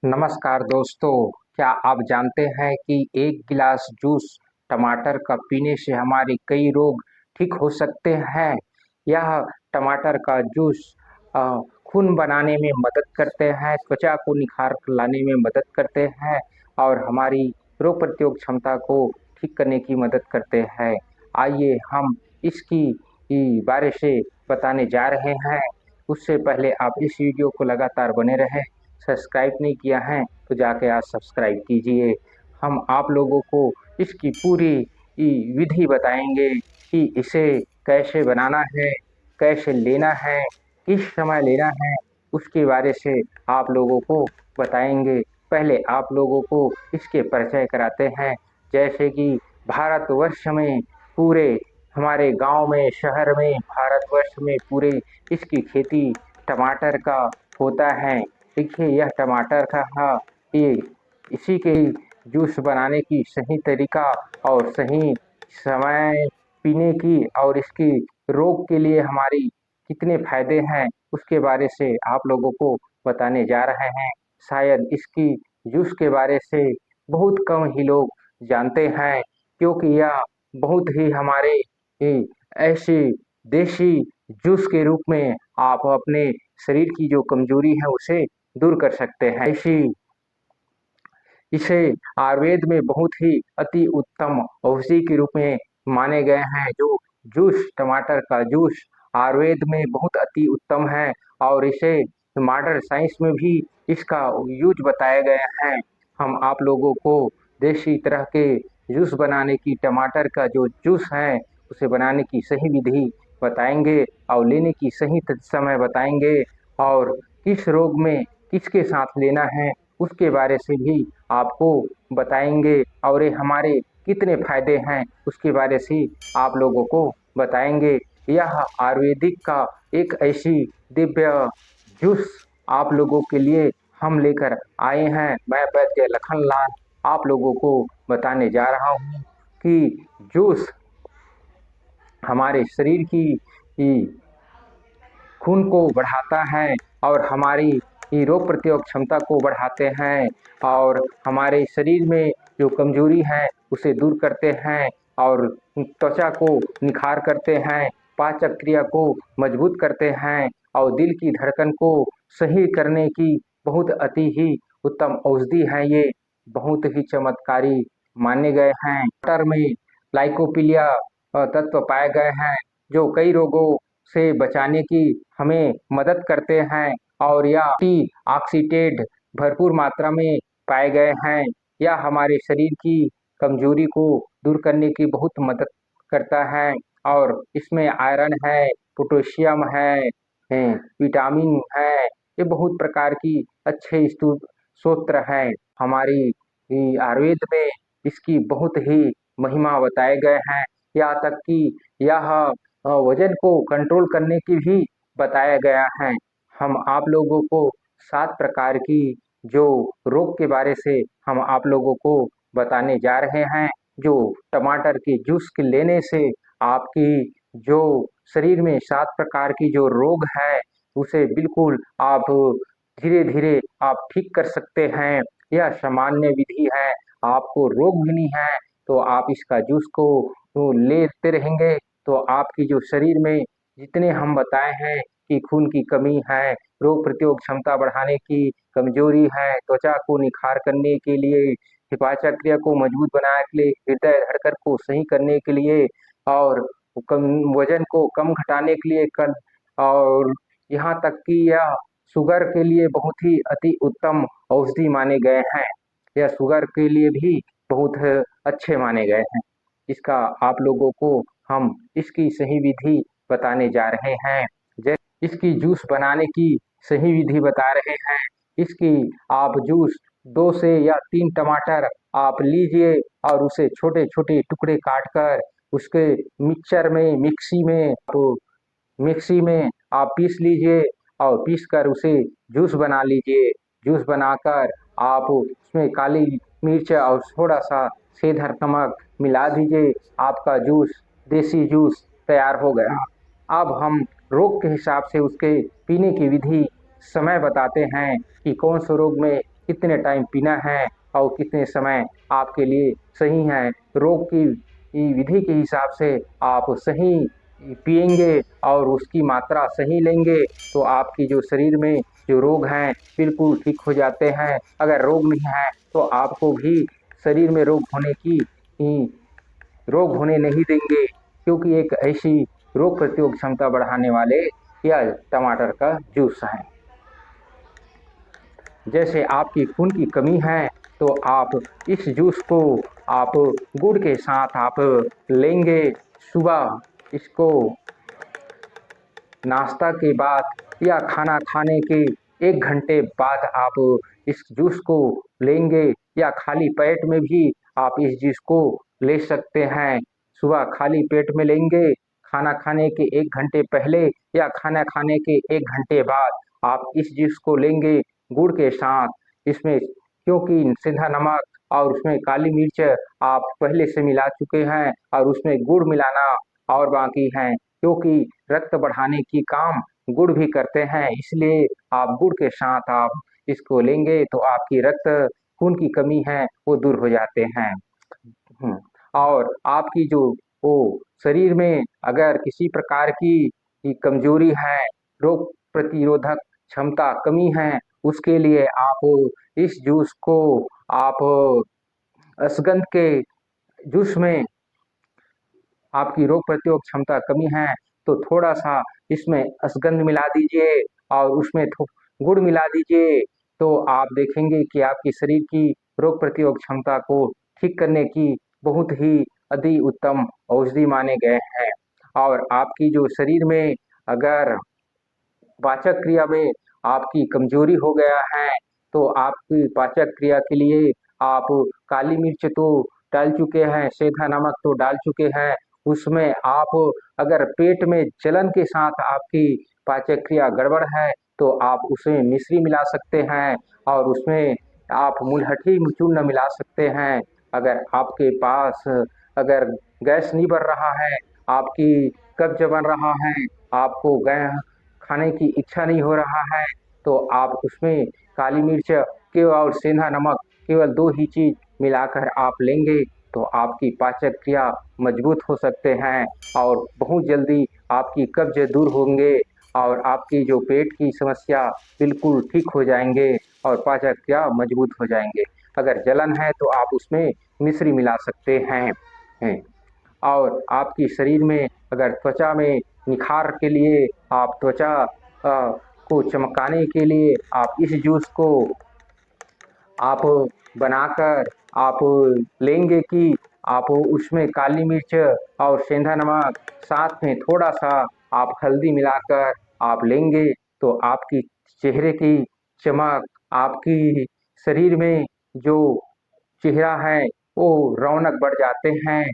नमस्कार दोस्तों। क्या आप जानते हैं कि एक गिलास जूस टमाटर का पीने से हमारे कई रोग ठीक हो सकते हैं। यह टमाटर का जूस अ, खून बनाने में मदद करते हैं, त्वचा को निखार लाने में मदद करते हैं और हमारी रोग प्रतिरोधक क्षमता को ठीक करने की मदद करते हैं। आइए हम इसकी बारे से बताने जा रहे हैं। उससे पहले आप इस वीडियो को लगातार बने रहें। सब्सक्राइब नहीं किया है तो जाके आज सब्सक्राइब कीजिए। हम आप लोगों को इसकी पूरी विधि बताएंगे कि इसे कैसे बनाना है, कैसे लेना है, किस समय लेना है, उसके बारे से आप लोगों को बताएंगे। पहले आप लोगों को इसके परिचय कराते हैं। जैसे कि भारतवर्ष में पूरे हमारे गांव में, शहर में, भारतवर्ष में पूरे इसकी खेती टमाटर का होता है। देखिए यह टमाटर का ये इसी के जूस बनाने की सही तरीका और सही समय पीने की और इसकी रोग के लिए हमारी कितने फायदे हैं उसके बारे से आप लोगों को बताने जा रहे हैं। शायद इसकी जूस के बारे से बहुत कम ही लोग जानते हैं, क्योंकि यह बहुत ही हमारे ऐसे देसी जूस के रूप में आप अपने शरीर की जो कमजोरी है उसे दूर कर सकते हैं। इसे आयुर्वेद में बहुत ही अति उत्तम औषधि के रूप में माने गए हैं। जो जूस टमाटर का जूस आयुर्वेद में बहुत अति उत्तम है और इसे मॉडर्न साइंस में भी इसका यूज बताए गए हैं। हम आप लोगों को देसी तरह के जूस बनाने की, टमाटर का जो जूस है उसे बनाने की सही विधि बताएंगे और लेने की सही समय बताएंगे और किस रोग में किसके साथ लेना है उसके बारे से भी आपको बताएंगे और ये हमारे कितने फायदे हैं उसके बारे से आप लोगों को बताएंगे। यह आयुर्वेदिक का एक ऐसी दिव्य जूस आप लोगों के लिए हम लेकर आए हैं। मैं वैद्य लखनलाल आप लोगों को बताने जा रहा हूँ कि जूस हमारे शरीर की खून को बढ़ाता है और हमारी रोग प्रतिरोधक क्षमता को बढ़ाते हैं और हमारे शरीर में जो कमजोरी है उसे दूर करते हैं और त्वचा को निखार करते हैं, पाचक क्रिया को मजबूत करते हैं और दिल की धड़कन को सही करने की बहुत अति ही उत्तम औषधि है। ये बहुत ही चमत्कारी माने गए हैं। टमाटर में लाइकोपीलिया तत्व पाए गए हैं जो कई रोगों से बचाने की हमें मदद करते हैं और यह ऑक्सीडेंट भरपूर मात्रा में पाए गए हैं। यह हमारे शरीर की कमजोरी को दूर करने की बहुत मदद करता है और इसमें आयरन है, पोटेशियम है, विटामिन है। ये बहुत प्रकार की अच्छे स्रोत हैं। हमारी आयुर्वेद में इसकी बहुत ही महिमा बताए गए हैं। यहाँ तक कि यह वजन को कंट्रोल करने की भी बताया गया है। हम आप लोगों को 7 प्रकार की जो रोग के बारे से हम आप लोगों को बताने जा रहे हैं। जो टमाटर के जूस के लेने से आपकी जो शरीर में 7 प्रकार की जो रोग है उसे बिल्कुल आप धीरे धीरे आप ठीक कर सकते हैं। यह सामान्य विधि है। आपको रोग भी नहीं है तो आप इसका जूस को लेते रहेंगे तो आपकी जो शरीर में जितने हम बताए हैं कि खून की कमी है, रोग प्रतिरोधक क्षमता बढ़ाने की कमजोरी है, त्वचा को निखार करने के लिए, पाचन क्रिया को मजबूत बनाने के लिए, हृदय धड़कन को सही करने के लिए और कम वजन को कम घटाने के लिए और यहाँ तक कि यह शुगर के लिए बहुत ही अति उत्तम औषधि माने गए हैं। यह शुगर के लिए भी बहुत अच्छे माने गए हैं। इसका आप लोगों को हम इसकी सही विधि बताने जा रहे हैं। जैसे इसकी जूस बनाने की सही विधि बता रहे हैं। इसकी आप जूस 2 से या 3 टमाटर आप लीजिए और उसे छोटे छोटे टुकड़े काट कर उसके मिक्सी में आप पीस लीजिए और पीस कर उसे जूस बना लीजिए। जूस बनाकर आप उसमें काली मिर्च और थोड़ा सा सेंधा नमक मिला दीजिए। आपका जूस, देसी जूस तैयार हो गया। अब हम रोग के हिसाब से उसके पीने की विधि समय बताते हैं कि कौन से रोग में कितने टाइम पीना है और कितने समय आपके लिए सही है। रोग की विधि के हिसाब से आप सही पिएंगे और उसकी मात्रा सही लेंगे तो आपकी जो शरीर में जो रोग हैं बिल्कुल ठीक हो जाते हैं। अगर रोग नहीं है तो आपको भी शरीर में रोग होने नहीं देंगे, क्योंकि एक ऐसी रोग प्रतिरोधक क्षमता बढ़ाने वाले यह टमाटर का जूस है। जैसे आपकी खून की कमी है तो आप इस जूस को आप गुड़ के साथ आप लेंगे। सुबह इसको नाश्ता के बाद या खाना खाने के 1 घंटे बाद आप इस जूस को लेंगे, या खाली पेट में भी आप इस जूस को ले सकते हैं। सुबह खाली पेट में लेंगे, खाना खाने के 1 घंटे पहले या खाना खाने के 1 घंटे बाद आप इस जूस को लेंगे गुड़ के साथ। इसमें क्योंकि सेंधा नमक और उसमें काली मिर्च आप पहले से मिला चुके हैं और उसमें गुड़ मिलाना और बाकी है, क्योंकि रक्त बढ़ाने की काम गुड़ भी करते हैं, इसलिए आप गुड़ के साथ आप इसको लेंगे तो आपकी रक्त खून की कमी है वो दूर हो जाते हैं। और आपकी जो वो शरीर में अगर किसी प्रकार की कमजोरी है, रोग प्रतिरोधक क्षमता कमी है, उसके लिए आप इस जूस को आप अश्वगंध के जूस में आपकी रोग प्रतिरोधक क्षमता कमी है तो थोड़ा सा इसमें अश्वगंध मिला दीजिए और उसमें गुड़ मिला दीजिए, तो आप देखेंगे कि आपकी शरीर की रोग प्रतिरोधक क्षमता को ठीक करने की बहुत ही अति उत्तम औषधि माने गए हैं। और आपकी जो शरीर में अगर पाचक क्रिया में आपकी कमजोरी हो गया है तो आपकी पाचक क्रिया के लिए आप काली मिर्च तो डाल चुके हैं, सेंधा नमक तो डाल चुके हैं, उसमें आप अगर पेट में जलन के साथ आपकी पाचक क्रिया गड़बड़ है तो आप उसमें मिश्री मिला सकते हैं और उसमें आप मुलहठी चूर्ण मिला सकते हैं। अगर आपके पास अगर गैस नहीं बढ़ रहा है, आपकी कब्ज बन रहा है, आपको गैस खाने की इच्छा नहीं हो रहा है, तो आप उसमें काली मिर्च केवल और सेंधा नमक केवल 2 ही चीज मिलाकर आप लेंगे तो आपकी पाचक क्रिया मजबूत हो सकते हैं और बहुत जल्दी आपकी कब्ज दूर होंगे और आपकी जो पेट की समस्या बिल्कुल ठीक हो जाएंगे और पाचक क्रिया मजबूत हो जाएंगे। अगर जलन है तो आप उसमें मिश्री मिला सकते हैं। और आपकी शरीर में अगर त्वचा में निखार के लिए आप त्वचा को चमकाने के लिए आप इस जूस को आप बनाकर आप लेंगे कि आप उसमें काली मिर्च और सेंधा नमक साथ में थोड़ा सा आप हल्दी मिलाकर आप लेंगे तो आपकी चेहरे की चमक, आपकी शरीर में जो चेहरा है वो रौनक बढ़ जाते हैं,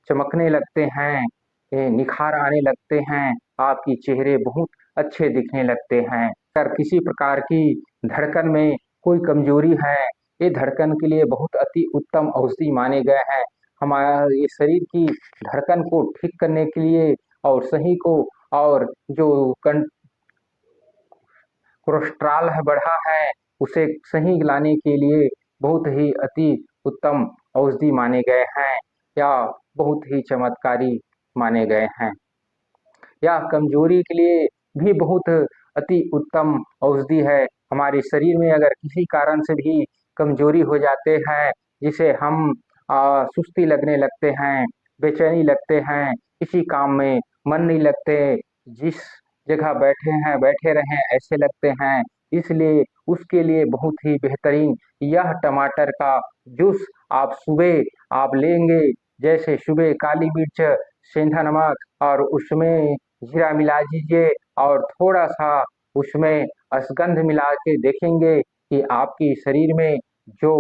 चमकने लगते हैं, निखार आने लगते हैं, आपकी चेहरे बहुत अच्छे दिखने लगते हैं। अगर किसी प्रकार की धड़कन में कोई कमजोरी है, ये धड़कन के लिए बहुत अति उत्तम औषधि माने गए हैं। हमारा ये शरीर की धड़कन को ठीक करने के लिए और सही को और जो कोलेस्ट्रॉल है बढ़ा है उसे सही लाने के लिए बहुत ही अति उत्तम औषधि माने गए हैं या बहुत ही चमत्कारी माने गए हैं। या कमजोरी के लिए भी बहुत अति उत्तम औषधि है। हमारे शरीर में अगर किसी कारण से भी कमजोरी हो जाते हैं, जिसे हम सुस्ती लगने लगते हैं, बेचैनी लगते हैं, किसी काम में मन नहीं लगते, जिस जगह बैठे हैं बैठे रहें ऐसे लगते हैं, इसलिए उसके लिए बहुत ही बेहतरीन यह टमाटर का जूस आप सुबह आप लेंगे। जैसे सुबह काली मिर्च, सेंधा नमक और उसमें जीरा मिला दीजिए और थोड़ा सा उसमें अश्वगंध मिला के देखेंगे कि आपकी शरीर में जो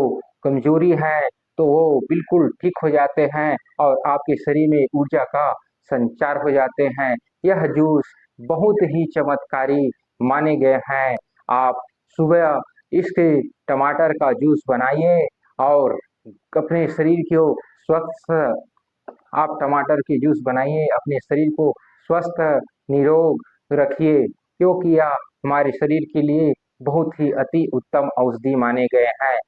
कमजोरी है तो वो बिल्कुल ठीक हो जाते हैं और आपके शरीर में ऊर्जा का संचार हो जाते हैं। यह जूस बहुत ही चमत्कारी माने गए हैं। आप सुबह इसके टमाटर का जूस बनाइए और अपने शरीर को स्वस्थ आप टमाटर की जूस बनाइए, अपने शरीर को स्वस्थ निरोग रखिए, क्योंकि यह हमारे शरीर के लिए बहुत ही अति उत्तम औषधि माने गए हैं।